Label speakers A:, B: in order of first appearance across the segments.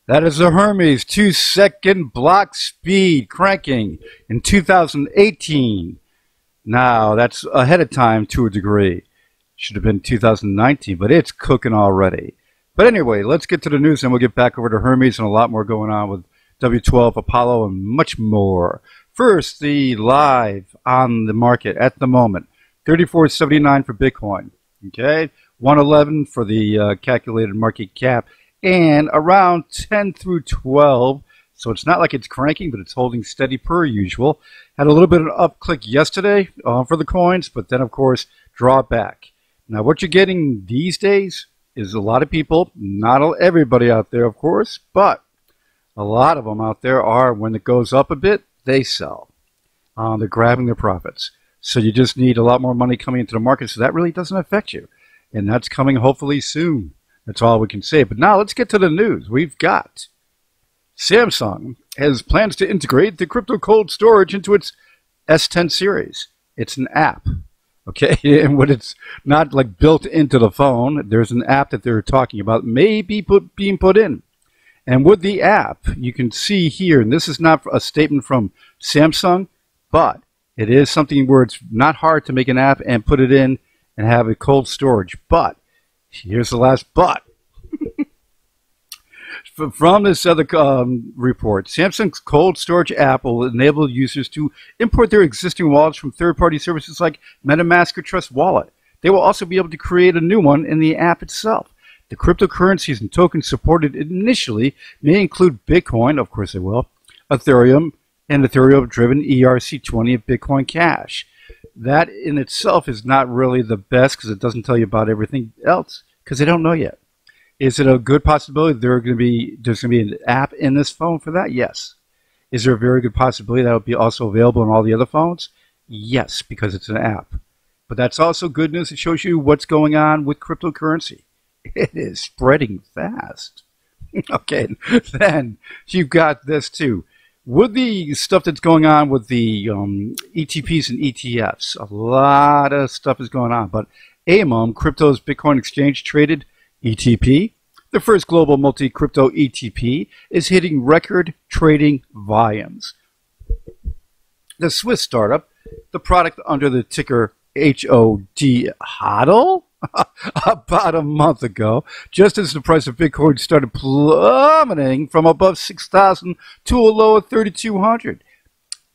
A: That is the Hermes 2-second block speed cranking in 2018. Now, that's ahead of time to a degree. Should have been 2019, but it's cooking already. But anyway, let's get to the news, and we'll get back over to Hermes and a lot more going on with W12, Apollo, and much more. First, the live on the market at the moment, 34.79 for Bitcoin. Okay, 111 for the calculated market cap, and around 10 through 12. So it's not like it's cranking, but it's holding steady per usual. Had a little bit of an up click yesterday for the coins, but then, of course, draw back. Now, what you're getting these days is a lot of people, not everybody out there, of course, but a lot of them out there are, when it goes up a bit, they sell. They're grabbing their profits. So you just need a lot more money coming into the market, so that really doesn't affect you. And that's coming hopefully soon. That's all we can say. But now let's get to the news. We've got Samsung has plans to integrate the crypto cold storage into its S10 series. It's an app. Okay, and when it's not like built into the phone, there's an app that they're talking about may be being put in. And with the app, you can see here, and this is not a statement from Samsung, but it is something where it's not hard to make an app and put it in and have a cold storage. But here's the last but. From this other report, Samsung's cold storage app will enable users to import their existing wallets from third-party services like MetaMask or Trust Wallet. They will also be able to create a new one in the app itself. The cryptocurrencies and tokens supported initially may include Bitcoin, of course they will, Ethereum, and Ethereum-driven ERC20 of Bitcoin Cash. That in itself is not really the best because it doesn't tell you about everything else because they don't know yet. Is it a good possibility there's going to be an app in this phone for that? Yes. Is there a very good possibility that will be also available on all the other phones? Yes, because it's an app. But that's also good news. It shows you what's going on with cryptocurrency. It is spreading fast. Okay, then you've got this too. With the stuff that's going on with the ETPs and ETFs, a lot of stuff is going on. But AMOM, Crypto's Bitcoin Exchange Traded ETP, the first global multi-crypto ETP, is hitting record trading volumes. The Swiss startup, the product under the ticker HOD, HODL, about a month ago, just as the price of Bitcoin started plummeting from above 6,000 to a low of 3,200.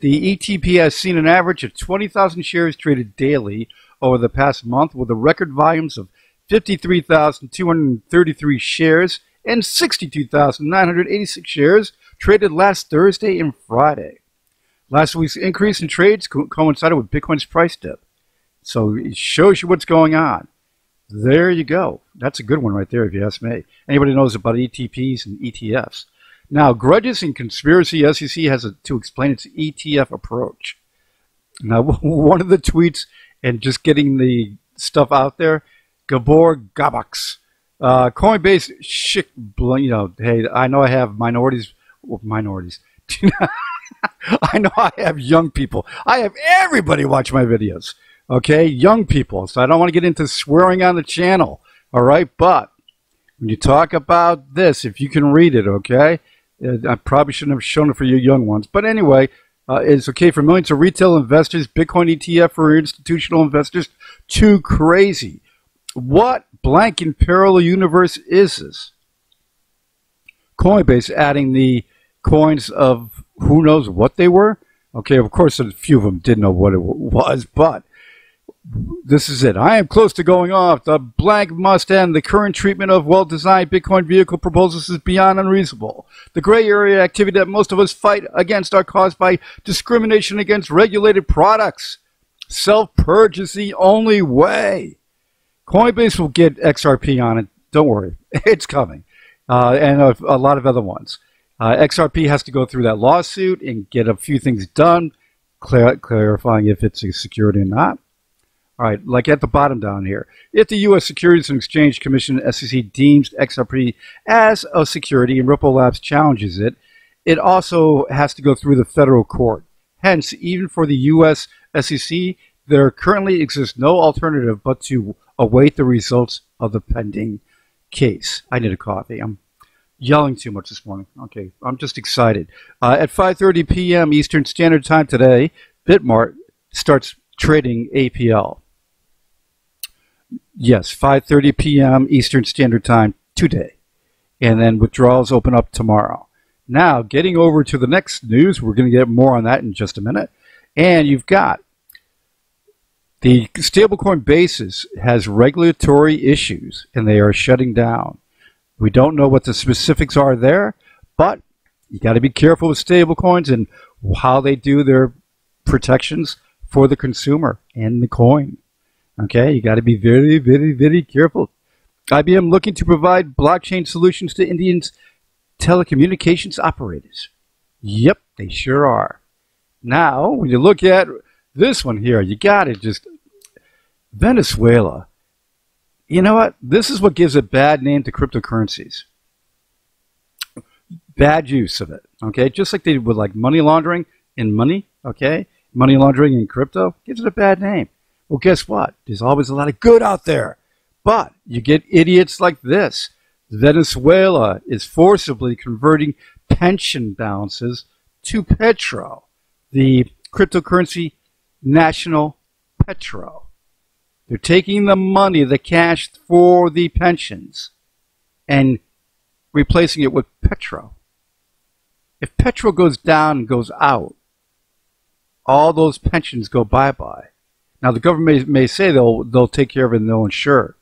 A: The ETP has seen an average of 20,000 shares traded daily over the past month, with the record volumes of 53,233 shares and 62,986 shares traded last Thursday and Friday. Last week's increase in trades coincided with Bitcoin's price dip. So it shows you what's going on. There you go. That's a good one right there, if you ask me. Anybody knows about ETPs and ETFs. Now, grudges and conspiracy, SEC has to explain its ETF approach. Now, one of the tweets, and just getting the stuff out there, Gabor Gabaks, Coinbase, hey, I know I have minorities. I know I have young people. I have everybody watch my videos. Okay, young people. So I don't want to get into swearing on the channel. All right, but when you talk about this, if you can read it, okay, I probably shouldn't have shown it for you young ones. But anyway, it's okay for millions of retail investors. Bitcoin ETF for institutional investors. Too crazy. What blank and parallel universe is this? Coinbase adding the coins of who knows what they were? Okay, of course, a few of them didn't know what it was, but this is it. I am close to going off. The blank must end. The current treatment of well-designed Bitcoin vehicle proposals is beyond unreasonable. The gray area activity that most of us fight against are caused by discrimination against regulated products. Self-purge is the only way. Coinbase will get XRP on it. Don't worry. It's coming. And a lot of other ones. XRP has to go through that lawsuit and get a few things done, clarifying if it's a security or not. All right, like at the bottom down here. If the U.S. Securities and Exchange Commission, SEC, deems XRP as a security and Ripple Labs challenges it, it also has to go through the federal court. Hence, even for the U.S. SEC, there currently exists no alternative but to await the results of the pending case. I need a coffee. I'm Yelling too much this morning. Okay, I'm just excited. At 5:30 p.m. Eastern Standard Time today, Bitmart starts trading APL. Yes, 5:30 p.m. Eastern Standard Time today. And then withdrawals open up tomorrow. Now, getting over to the next news, we're going to get more on that in just a minute. And you've got the stablecoin basis has regulatory issues, and they are shutting down. We don't know what the specifics are there, but you got to be careful with stablecoins and how they do their protections for the consumer and the coin. Okay, you got to be very, very, very careful. IBM looking to provide blockchain solutions to Indians' telecommunications operators. Yep, they sure are. Now, when you look at this one here, you got to just Venezuela. You know what? This is what gives a bad name to cryptocurrencies. Bad use of it. Okay, just like they did with like money laundering and money. Okay, money laundering in crypto gives it a bad name. Well, guess what? There's always a lot of good out there. But you get idiots like this. Venezuela is forcibly converting pension balances to Petro, the cryptocurrency national Petro. They're taking the money, the cash for the pensions, and replacing it with Petro. If Petro goes down and goes out, all those pensions go bye-bye. Now, the government may say they'll take care of it and they'll insure it.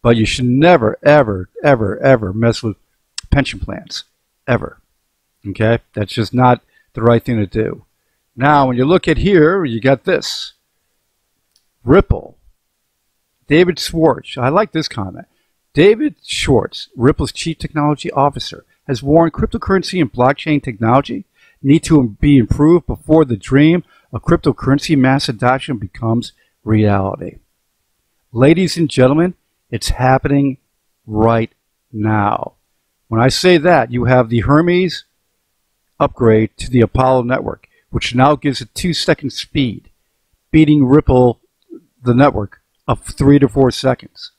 A: But you should never, ever, ever, ever mess with pension plans. Ever. Okay? That's just not the right thing to do. Now, when you look at here, you got this. Ripple. David Schwartz. I like this comment. David Schwartz, Ripple's Chief Technology Officer, has warned cryptocurrency and blockchain technology need to be improved before the dream of cryptocurrency mass adoption becomes reality. Ladies and gentlemen, it's happening right now. When I say that, you have the Hermes upgrade to the Apollo network, which now gives a 2-second speed, beating Ripple, the network, of 3 to 4 seconds.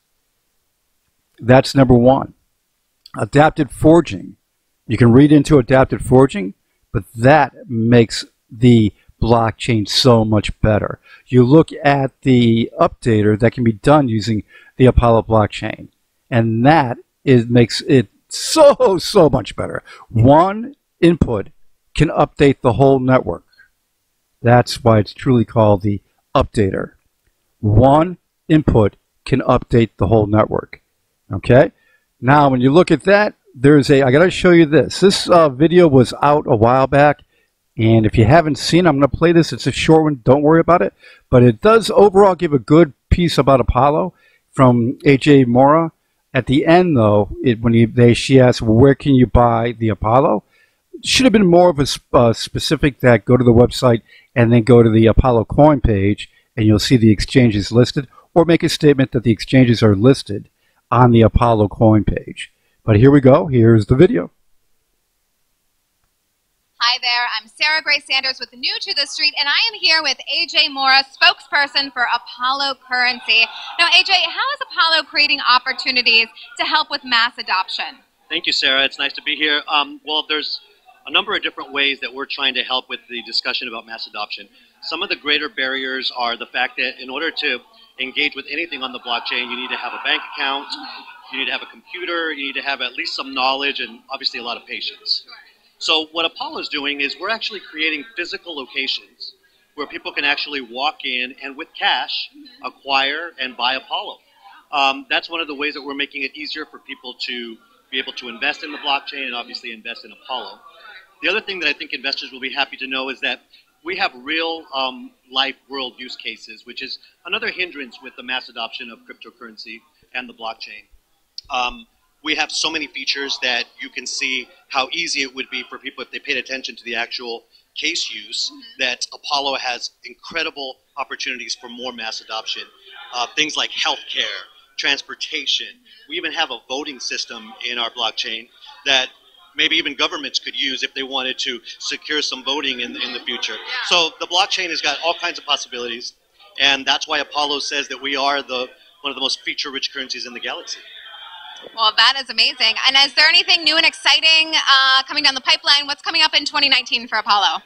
A: That's number one. Adaptive forging. You can read into adaptive forging, but that makes the blockchain so much better. You look at the updater that can be done using the Apollo blockchain, and that makes it so much better. One input can update the whole network. That's why it's truly called the updater. One input can update the whole network. Okay? Now, when you look at that, I got to show you this. This video was out a while back, and if you haven't seen it, I'm going to play this. It's a short one. Don't worry about it. But it does overall give a good piece about Apollo from AJ Mora. At the end, though, she asked, where can you buy the Apollo? It should have been more of a specific that go to the website and then go to the Apollo coin page, and you'll see the exchanges listed, or make a statement that the exchanges are listed on the Apollo coin page. But here we go. Here's the video.
B: Hi there, I'm Sarah Gray Sanders with New to the Street, and I am here with AJ Mora, spokesperson for Apollo Currency. Now, AJ, how is Apollo creating opportunities to help with mass adoption?
C: Thank you, Sarah. It's nice to be here. Well, there's a number of different ways that we're trying to help with the discussion about mass adoption. Some of the greater barriers are the fact that in order to engage with anything on the blockchain, you need to have a bank account, you need to have a computer, you need to have at least some knowledge, and obviously a lot of patience. So what Apollo is doing is we're actually creating physical locations where people can actually walk in and with cash acquire and buy Apollo. That's one of the ways that we're making it easier for people to be able to invest in the blockchain and obviously invest in Apollo. The other thing that I think investors will be happy to know is that we have real life world use cases, which is another hindrance with the mass adoption of cryptocurrency and the blockchain. We have so many features that you can see how easy it would be for people if they paid attention to the actual case use, that Apollo has incredible opportunities for more mass adoption. Things like healthcare, transportation. We even have a voting system in our blockchain that maybe even governments could use if they wanted to secure some voting in the future. So the blockchain has got all kinds of possibilities, and that's why Apollo says that we are one of the most feature-rich currencies in the galaxy.
B: Well, that is amazing. And is there anything new and exciting coming down the pipeline? What's coming up in 2019 for Apollo?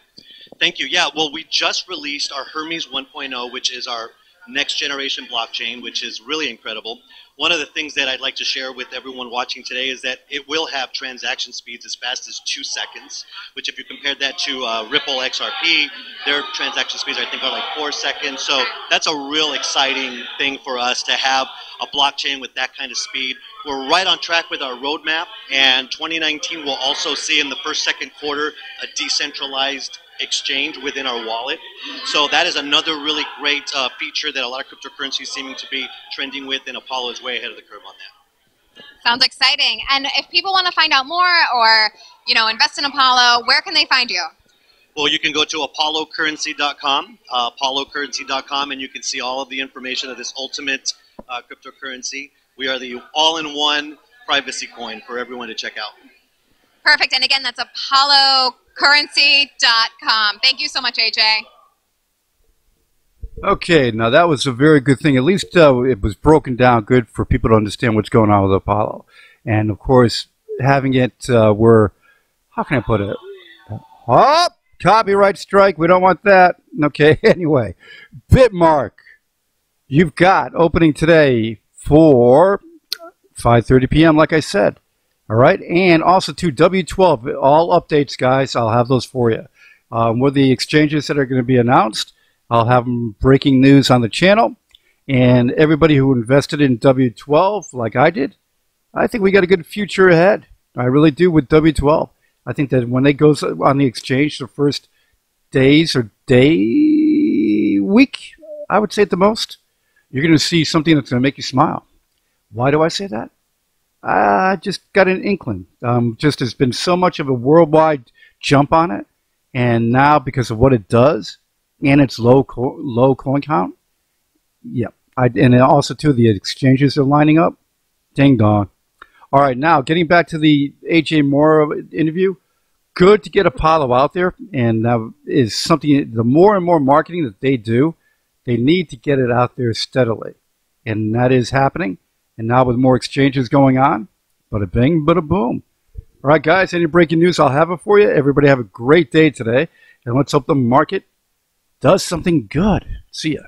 C: Thank you. Yeah, well, we just released our Hermes 1.0, which is our next generation blockchain, which is really incredible. One of the things that I'd like to share with everyone watching today is that it will have transaction speeds as fast as 2 seconds, which if you compare that to Ripple XRP, their transaction speeds I think are like 4 seconds. So that's a real exciting thing for us to have a blockchain with that kind of speed. We're right on track with our roadmap, and 2019 will also see in the second quarter a decentralized exchange within our wallet. So that is another really great feature that a lot of cryptocurrencies seeming to be trending with, and Apollo is way ahead of the curve on that.
B: Sounds exciting. And if people want to find out more or, invest in Apollo, where can they find you?
C: Well, you can go to apollocurrency.com, apollocurrency.com, and you can see all of the information of this ultimate cryptocurrency. We are the all-in-one privacy coin for everyone to check out.
B: Perfect. And again, that's apollocurrency.com. Thank you so much, AJ.
A: Okay, now that was a very good thing. At least it was broken down good for people to understand what's going on with Apollo. And, of course, having it where, how can I put it? Oh, copyright strike. We don't want that. Okay, anyway. Bitmart, you've got opening today for 5:30 p.m., like I said. All right, and also to W12, all updates, guys. I'll have those for you. With the exchanges that are going to be announced, I'll have them breaking news on the channel. And everybody who invested in W12, like I did, I think we got a good future ahead. I really do with W12. I think that when it goes on the exchange, the first days or week, I would say at the most, you're going to see something that's going to make you smile. Why do I say that? I just got an inkling. Just there's been so much of a worldwide jump on it, and now because of what it does and its low coin count, yeah. And also too, the exchanges are lining up. Ding dong. All right, now getting back to the AJ Moore interview. Good to get Apollo out there, and that is something. The more and more marketing that they do, they need to get it out there steadily, and that is happening. And now with more exchanges going on, bada bing, bada boom. All right, guys, any breaking news, I'll have it for you. Everybody have a great day today, and let's hope the market does something good. See ya.